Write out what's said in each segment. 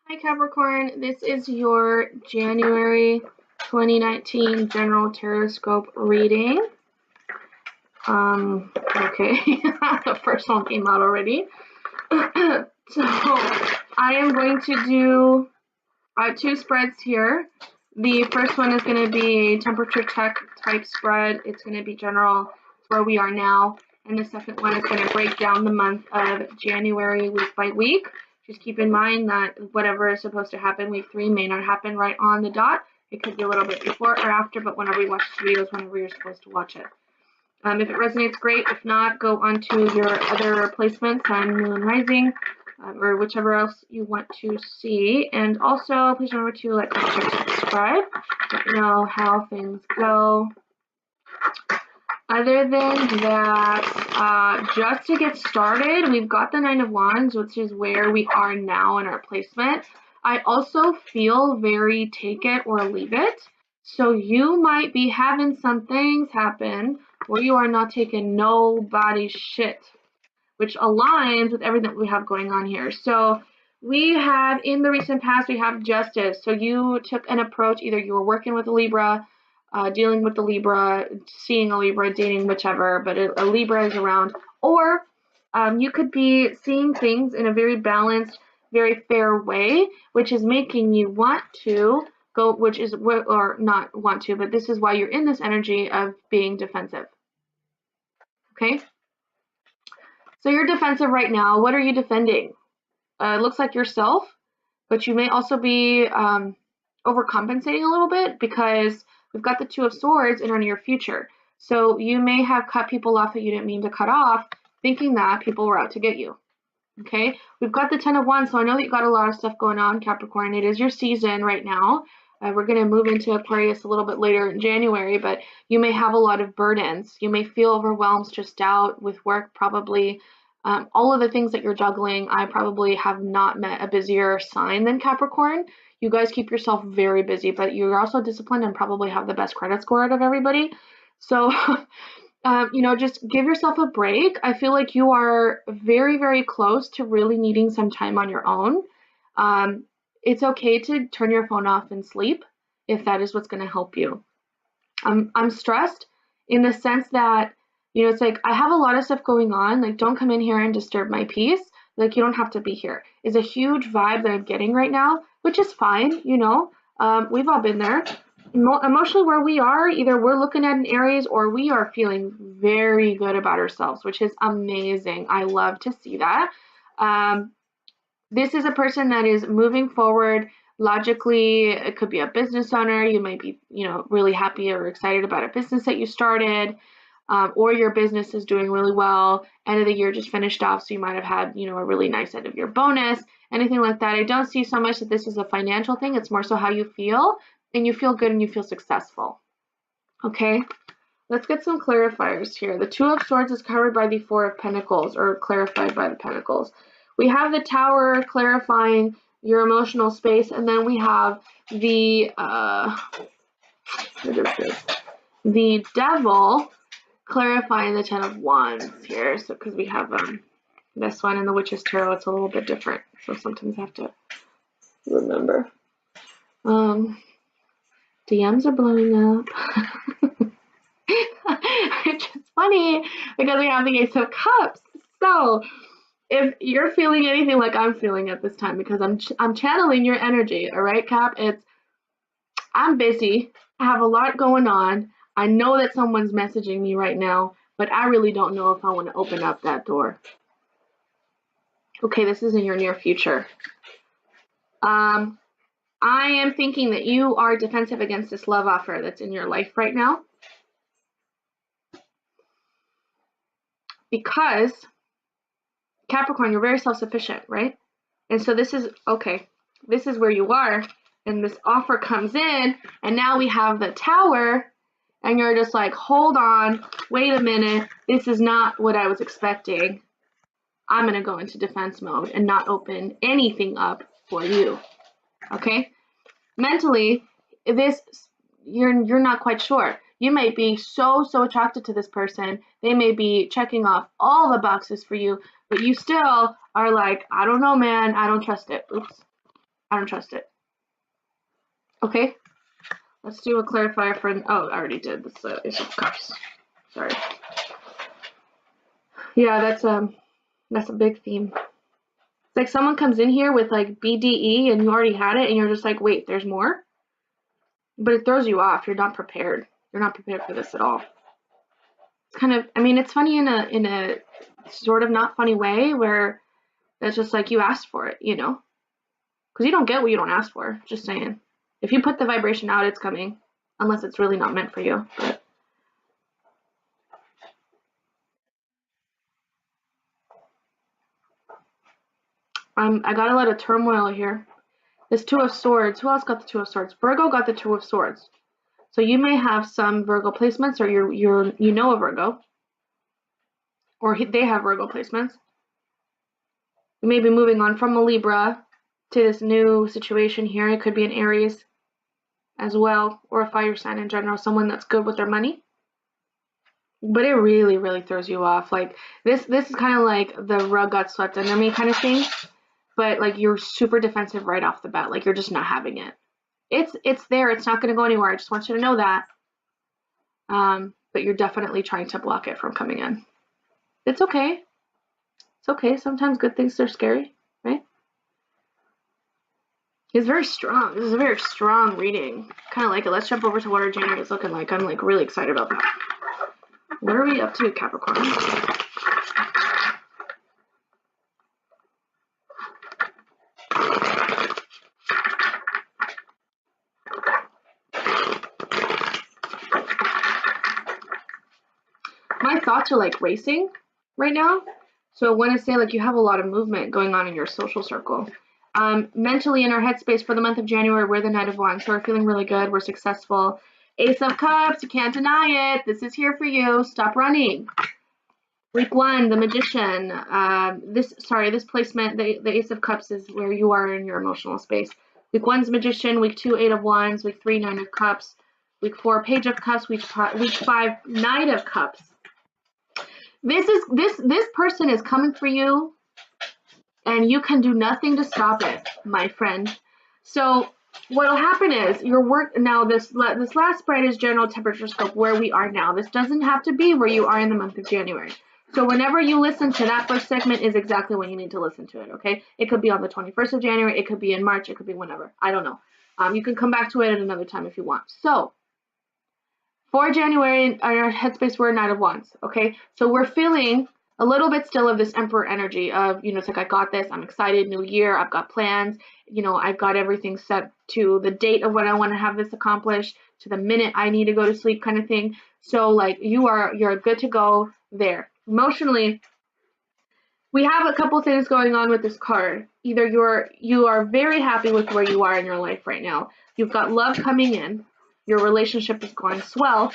Hi Capricorn, this is your January 2019 General Tarotscope reading. Okay, the first one came out already. So I am going to do two spreads here. The first one is going to be a temperature check type spread. It's going to be general, where we are now. And the second one is going to break down the month of January week by week. Just keep in mind that whatever is supposed to happen week 3 may not happen right on the dot. It could be a little bit before or after, but whenever you watch this video is whenever you're supposed to watch it. If it resonates, great. If not, go on to your other placements, Sun, Moon, Rising, or whichever else you want to see. And also, please remember to like, comment, share, subscribe. Let me know how things go. Other than that, just to get started, we've got the Nine of Wands, which is where we are now in our placement. I also feel very take it or leave it. So you might be having some things happen where you are not taking nobody's shit, which aligns with everything that we have going on here. So we have, in the recent past, we have justice. So you took an approach, either you were working with a Libra, dealing with the Libra, seeing a Libra, dating whichever, but a Libra is around. Or you could be seeing things in a very balanced, very fair way, which is making you want to go, which is, or not want to, but this is why you're in this energy of being defensive. Okay? So you're defensive right now. What are you defending? It looks like yourself, but you may also be overcompensating a little bit because we've got the Two of Swords in our near future. So you may have cut people off that you didn't mean to cut off, thinking that people were out to get you. Okay, we've got the Ten of Wands, so I know that you've got a lot of stuff going on, Capricorn. It is your season right now. We're going to move into Aquarius a little bit later in January, but you may have a lot of burdens. You may feel overwhelmed, stressed out with work, probably. All of the things that you're juggling, I probably have not met a busier sign than Capricorn. You guys keep yourself very busy, but you're also disciplined and probably have the best credit score out of everybody. So, just give yourself a break. I feel like you are very, very close to really needing some time on your own. It's okay to turn your phone off and sleep if that is what's going to help you. I'm stressed in the sense that, it's like I have a lot of stuff going on. Like, don't come in here and disturb my peace. Like, you don't have to be here. It's a huge vibe that I'm getting right now, which is fine. We've all been there. Emotionally, where we are, either we're looking at an Aries or we are feeling very good about ourselves, which is amazing. I love to see that. This is a person that is moving forward logically. It could be a business owner. You might be, really happy or excited about a business that you started, or your business is doing really well. End of the year just finished off, so you might have had, a really nice end of year bonus, anything like that. I don't see so much that this is a financial thing. It's more so how you feel, and you feel good and you feel successful. Okay, let's get some clarifiers here. The Two of Swords is covered by the Four of Pentacles, or clarified by the Pentacles. We have the Tower clarifying your emotional space, and then we have the what is this? The Devil clarifying the Ten of Wands here. So because we have this one in the Witch's Tarot, it's a little bit different. So sometimes I have to remember. DMs are blowing up. Which is funny because we have the Ace of Cups. So if you're feeling anything like I'm feeling at this time, because I'm channeling your energy, all right, Cap? I'm busy. I have a lot going on. I know that someone's messaging me right now, but I really don't know if I want to open up that door. Okay, this is in your near future. I am thinking that you are defensive against this love offer that's in your life right now. Because, Capricorn, you're very self-sufficient, right? And so this is, okay, this is where you are, and this offer comes in, and now we have the Tower, and you're just like, hold on, wait a minute, this is not what I was expecting. I'm going to go into defense mode and not open anything up for you. Okay? Mentally, you're not quite sure. You may be so attracted to this person. They may be checking off all the boxes for you, but you still are like, I don't know, man. I don't trust it. Oops. I don't trust it. Okay, let's do a clarifier for, oh, I already did. This Ace of Cups. Sorry. Yeah, that's a big theme. It's like someone comes in here with like BDE and you already had it and you're just like, wait, there's more? But it throws you off. You're not prepared. You're not prepared for this at all. It's kind of, I mean, it's funny in a sort of not funny way where it's just like you asked for it, you know? Because you don't get what you don't ask for. Just saying. If you put the vibration out, it's coming. Unless it's really not meant for you. But I got a lot of turmoil here. This Two of Swords. Who else got the Two of Swords? Virgo got the Two of Swords. So you may have some Virgo placements, or you know a Virgo, or they have Virgo placements. You may be moving on from a Libra to this new situation here. It could be an Aries as well, or a fire sign in general, someone that's good with their money. But it really, really throws you off. Like this is kind of like the rug got swept under me kind of thing. But like you're super defensive right off the bat. Like you're just not having it. It's there. It's not going to go anywhere. I just want you to know that. But you're definitely trying to block it from coming in. It's okay. It's okay. Sometimes good things are scary, right? It's very strong. This is a very strong reading. Kind of like it. Let's jump over to what our January is looking like. I'm like really excited about that. What are we up to, Capricorn? My thoughts are like racing right now. So when I say like you have a lot of movement going on in your social circle. Mentally in our headspace for the month of January, we're the Knight of Wands. So we're feeling really good. We're successful. Ace of Cups, you can't deny it. This is here for you. Stop running. Week 1, the Magician. This placement, the Ace of Cups is where you are in your emotional space. Week 1's Magician. Week 2, 8 of Wands. Week 3, 9 of Cups. Week 4, Page of Cups. Week 5, Knight of Cups. This person is coming for you, and you can do nothing to stop it, my friend. So what'll happen is your work now. This last spread is general temperature scope where we are now. This doesn't have to be where you are in the month of January. So whenever you listen to that first segment is exactly when you need to listen to it. Okay, it could be on the 21st of January. It could be in March. It could be whenever. I don't know. You can come back to it at another time if you want. So for January, in our headspace, we're Knight of Wands, okay? So we're feeling a little bit still of this Emperor energy of, you know, it's like, I got this, I'm excited, new year, I've got plans, you know, I've got everything set to the date of when I want to have this accomplished, to the minute I need to go to sleep kind of thing. So like you're good to go there. Emotionally, we have a couple things going on with this card. Either you are very happy with where you are in your life right now. You've got love coming in. Your relationship is going swell,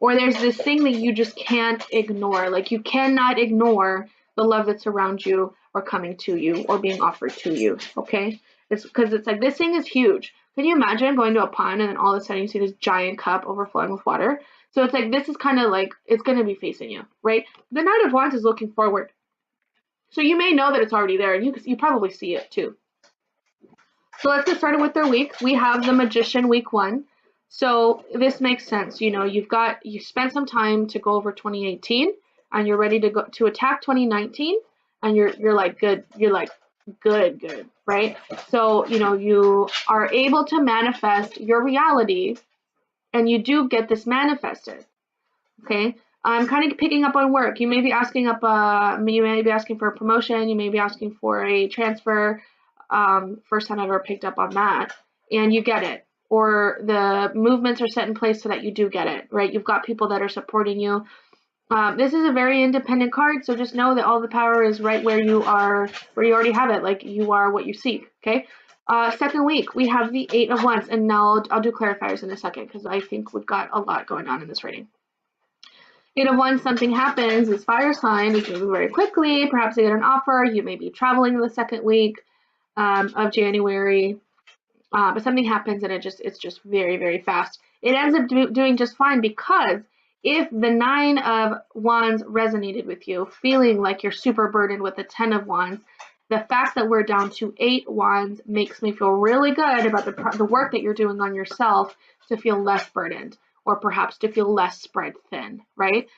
or there's this thing that you just can't ignore. Like you cannot ignore the love that's around you or coming to you or being offered to you, okay? It's because it's like, this thing is huge. Can you imagine going to a pond and then all of a sudden you see this giant cup overflowing with water? So it's like, this is kind of like, it's going to be facing you, right? The Knight of Wands is looking forward. So you may know that it's already there, and you probably see it too. So let's get started with their week. We have the Magician week 1. So this makes sense. You know, you spent some time to go over 2018 and you're ready to go to attack 2019, and you're like good. You're like good, right? So, you know, you are able to manifest your reality, and you do get this manifested. Okay? I'm kind of picking up on work. You may be asking for a promotion, you may be asking for a transfer. First time I ever picked up on that, and you get it, or the movements are set in place so that you do get it, right? You've got people that are supporting you. This is a very independent card, so just know that all the power is right where you are, where you already have it. Like you are what you seek. Okay. Second week, we have the 8 of Wands, and now I'll do clarifiers in a second because I think we've got a lot going on in this reading. 8 of Wands, something happens. This fire sign is moving very quickly. Perhaps you get an offer. You may be traveling the second week of January, but something happens and it's just very, very fast. It ends up doing just fine, because if the 9 of Wands resonated with you, feeling like you're super burdened with the 10 of Wands, The fact that we're down to 8 wands makes me feel really good about the work that you're doing on yourself to feel less burdened, or perhaps to feel less spread thin, right?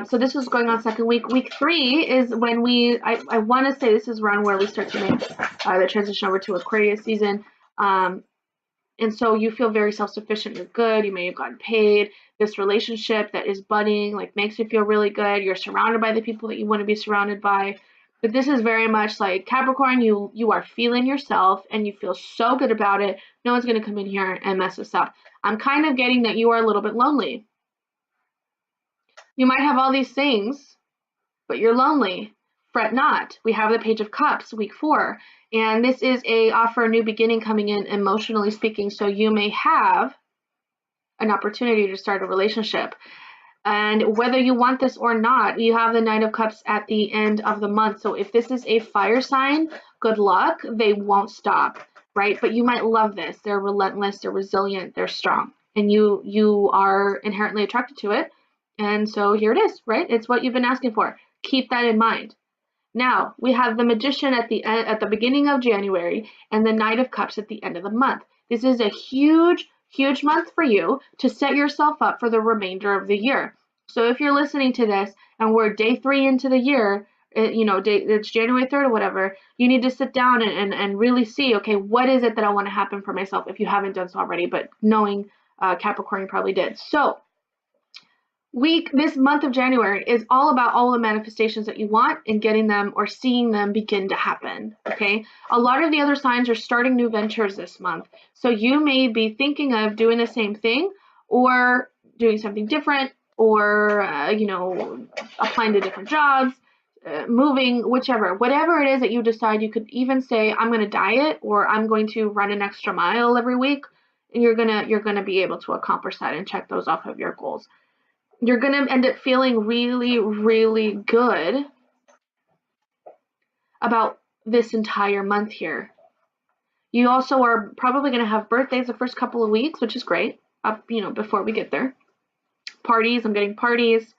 So this is going on second week. Week 3 is when I want to say this is around where we start to make the transition over to Aquarius season. And so you feel very self-sufficient, you're good, you may have gotten paid, this relationship that is budding, like, makes you feel really good, you're surrounded by the people that you want to be surrounded by. But this is very much like Capricorn, you are feeling yourself and you feel so good about it. No one's going to come in here and mess us up. I'm kind of getting that you are a little bit lonely. You might have all these things, but you're lonely. Fret not. We have the Page of Cups, week 4. And this is a offer, a new beginning coming in, emotionally speaking. So you may have an opportunity to start a relationship. And whether you want this or not, you have the Knight of Cups at the end of the month. So if this is a fire sign, good luck. They won't stop, right? But you might love this. They're relentless, they're resilient, they're strong. And you are inherently attracted to it. And so here it is, right? It's what you've been asking for. Keep that in mind. Now, we have the Magician at the beginning of January and the Knight of Cups at the end of the month. This is a huge, huge month for you to set yourself up for the remainder of the year. So if you're listening to this and we're day 3 into the year, it's January 3rd or whatever, you need to sit down and really see, okay, what is it that I want to happen for myself, if you haven't done so already, but knowing Capricorn, you probably did. So this month of January is all about all the manifestations that you want and getting them or seeing them begin to happen. Okay. A lot of the other signs are starting new ventures this month. So you may be thinking of doing the same thing or doing something different, or, applying to different jobs, moving, whatever it is that you decide. You could even say, I'm going to diet, or I'm going to run an extra mile every week. And you're going to be able to accomplish that and check those off of your goals. You're going to end up feeling really, really good about this entire month here. You also are probably going to have birthdays the first couple of weeks, which is great, before we get there. Parties, I'm getting parties,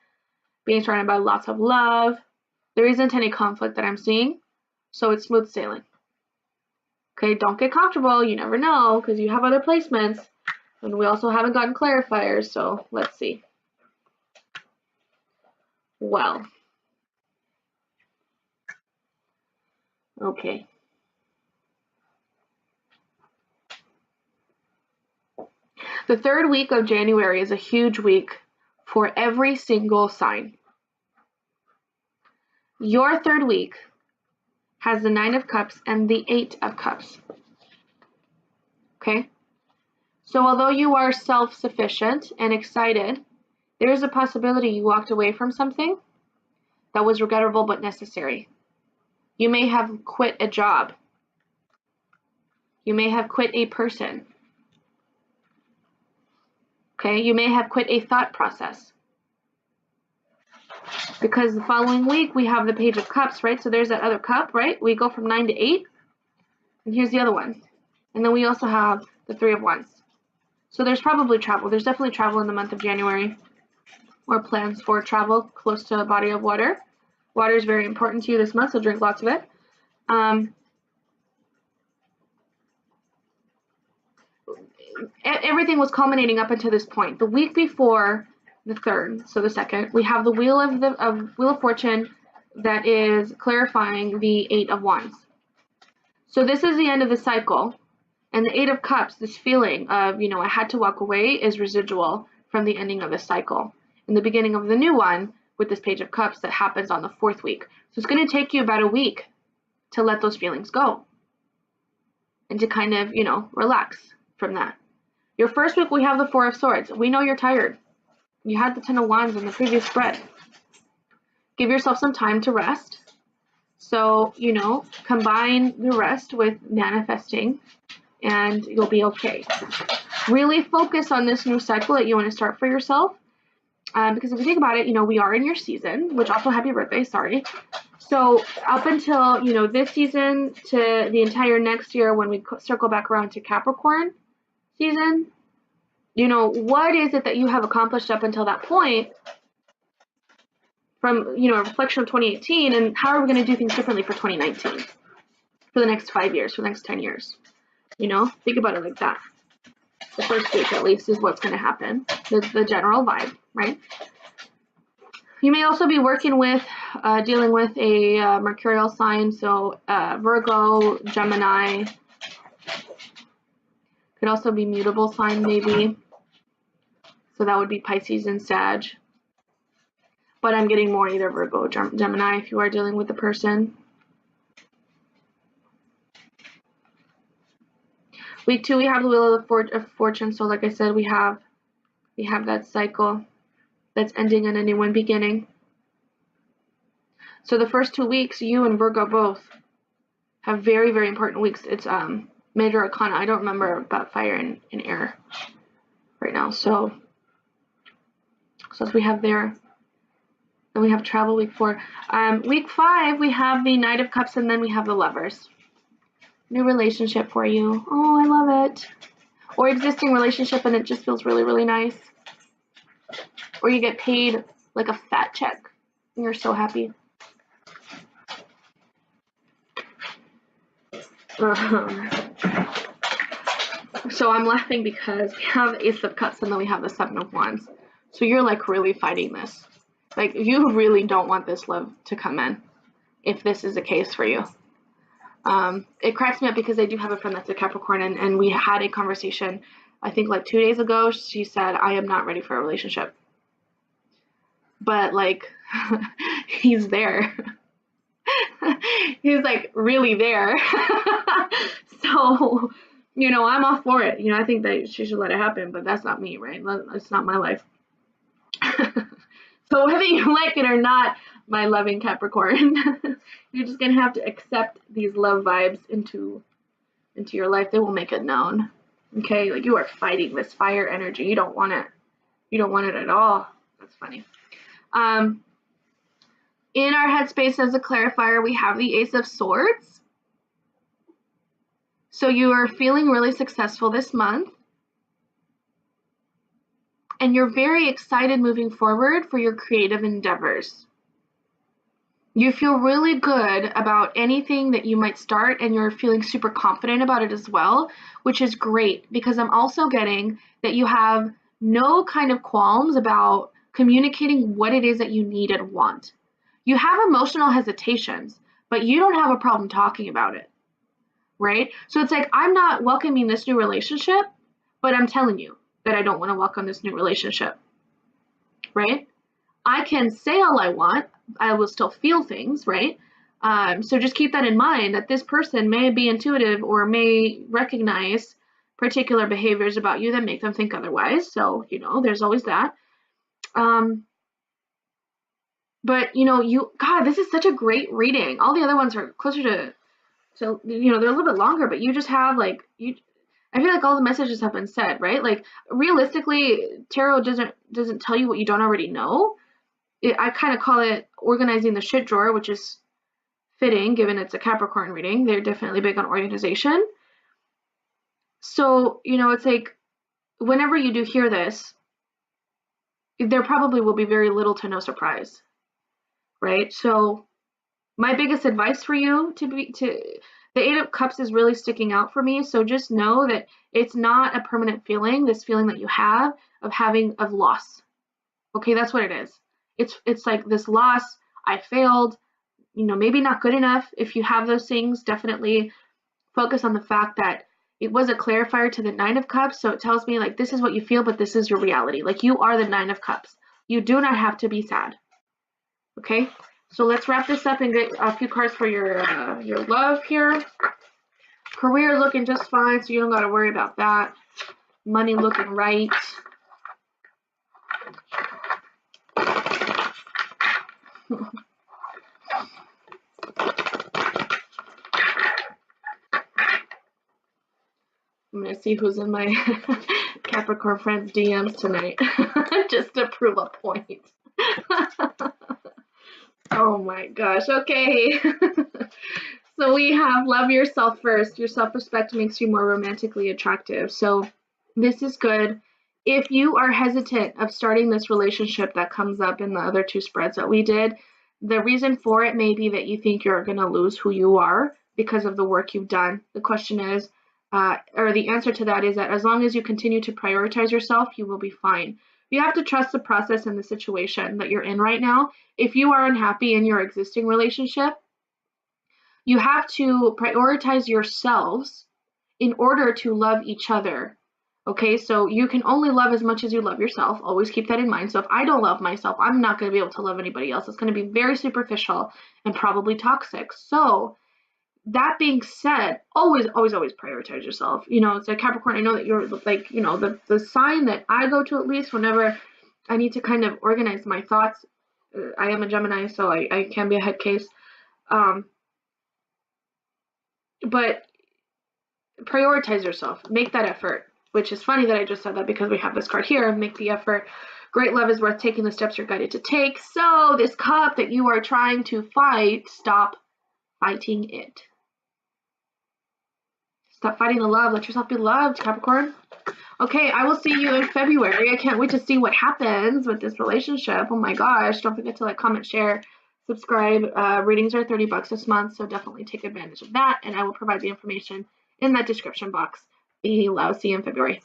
being surrounded by lots of love. There isn't any conflict that I'm seeing, so it's smooth sailing. Okay, don't get comfortable. You never know, because you have other placements, and we also haven't gotten clarifiers, so let's see. Well, okay. The third week of January is a huge week for every single sign. Your third week has the 9 of Cups and the 8 of Cups. Okay? So although you are self-sufficient and excited, there is a possibility you walked away from something that was regrettable but necessary. You may have quit a job. You may have quit a person. Okay? You may have quit a thought process. Because the following week we have the Page of Cups, right? So there's that other cup, right? We go from 9 to 8. And here's the other one. And then we also have the 3 of Wands. So there's probably travel. There's definitely travel in the month of January, or plans for travel close to a body of water. Water is very important to you this month, so drink lots of it. Everything was culminating up until this point. The week before the 3rd, so the 2nd, we have the Wheel of Fortune that is clarifying the 8 of Wands. So this is the end of the cycle. And the 8 of Cups, this feeling of, I had to walk away, is residual from the ending of the cycle. In the beginning of the new one, with this Page of Cups, that happens on the 4th week. So it's going to take you about a week to let those feelings go. And to kind of, relax from that. Your first week, we have the 4 of Swords. We know you're tired. You had the 10 of Wands in the previous spread. Give yourself some time to rest. So, combine the rest with manifesting, and you'll be okay. Really focus on this new cycle that you want to start for yourself. Because if you think about it, we are in your season, which also happy birthday, sorry. So up until, this season to the entire next year, when we circle back around to Capricorn season, what is it that you have accomplished up until that point from, you know, a reflection of 2018, and how are we going to do things differently for 2019, for the next 5 years, for the next 10 years? You know, think about it like that. The first week, at least, is what's going to happen. The general vibe, right? You may also be working with, dealing with a mercurial sign, so Virgo, Gemini. Could also be mutable sign, maybe. So that would be Pisces and Sag. But I'm getting more either Virgo or Gemini if you are dealing with a person. Week 2, we have the Wheel of Fortune. So like I said, we have that cycle that's ending and a new one beginning. So the first 2 weeks, you and Virgo both have very, very important weeks. It's Major Arcana. I don't remember about fire and air right now. So as we have there. Then we have travel week 4. Week 5, we have the Knight of Cups, and then we have the Lovers. New relationship for you. Oh, I love it. Or existing relationship, and it just feels really, really nice. Or you get paid like a fat check, and you're so happy. So I'm laughing because we have Ace of Cups, and then we have the Seven of Wands. So you're like really fighting this. Like, you really don't want this love to come in, if this is the case for you. It cracks me up because I do have a friend that's a Capricorn, and we had a conversation, I think like 2 days ago. She said, I am not ready for a relationship. But like, he's there. He's like really there. So, you know, I'm all for it. You know, I think that she should let it happen, but that's not me, right? That's not my life. So whether you like it or not, my loving Capricorn, you're just going to have to accept these love vibes into your life. They will make it known. Okay? Like, you are fighting this fire energy. You don't want it. You don't want it at all. That's funny. In our headspace as a clarifier, we have the Ace of Swords. So you are feeling really successful this month. And you're very excited moving forward for your creative endeavors. You feel really good about anything that you might start, and you're feeling super confident about it as well, which is great, because I'm also getting that you have no kind of qualms about communicating what it is that you need and want. You have emotional hesitations, but you don't have a problem talking about it, right? So it's like, I'm not welcoming this new relationship, but I'm telling you that I don't want to welcome this new relationship, right? I can say all I want. I will still feel things, right? So just keep that in mind, that this person may be intuitive or may recognize particular behaviors about you that make them think otherwise. So, you know, there's always that. But, you know, God, this is such a great reading. All the other ones are closer to, you know, they're a little bit longer, but you just have like, I feel like all the messages have been said, right? Like, realistically, tarot doesn't tell you what you don't already know. I kind of call it organizing the shit drawer, which is fitting given it's a Capricorn reading. They're definitely big on organization. So, you know, it's like, whenever you do hear this, there probably will be very little to no surprise, right? So my biggest advice for you the Eight of Cups is really sticking out for me. So just know that it's not a permanent feeling, this feeling that you have of loss. Okay, that's what it is. It's like this loss, I failed, you know, maybe not good enough. If you have those things, definitely focus on the fact that it was a clarifier to the Nine of Cups. So it tells me, like, this is what you feel, but this is your reality. Like, you are the Nine of Cups. You do not have to be sad. Okay, so let's wrap this up and get a few cards for your love here. Career looking just fine, so you don't got to worry about that. Money looking right. I'm going to see who's in my Capricorn friends' DMs tonight, just to prove a point. Oh my gosh, okay. So we have love yourself first. Your self-respect makes you more romantically attractive. So this is good if you are hesitant of starting this relationship that comes up in the other two spreads that we did, the reason for it may be that you think you're going to lose who you are because of the work you've done. The question is, or the answer to that is that as long as you continue to prioritize yourself, you will be fine. You have to trust the process and the situation that you're in right now. If you are unhappy in your existing relationship, you have to prioritize yourselves in order to love each other. Okay, so you can only love as much as you love yourself. Always keep that in mind. So if I don't love myself, I'm not going to be able to love anybody else. It's going to be very superficial and probably toxic. So that being said, always, always, always prioritize yourself. You know, it's like Capricorn, I know that you're like, you know, the sign that I go to at least whenever I need to kind of organize my thoughts. I am a Gemini, so I can be a head case. But prioritize yourself. Make that effort. Which is funny that I just said that because we have this card here. Make the effort. Great love is worth taking the steps you're guided to take. So this cup that you are trying to fight, stop fighting it. Stop fighting the love. Let yourself be loved, Capricorn. Okay, I will see you in February. I can't wait to see what happens with this relationship. Oh my gosh. Don't forget to like, comment, share, subscribe. Readings are $30 this month, so definitely take advantage of that. And I will provide the information in that description box below. See you in February.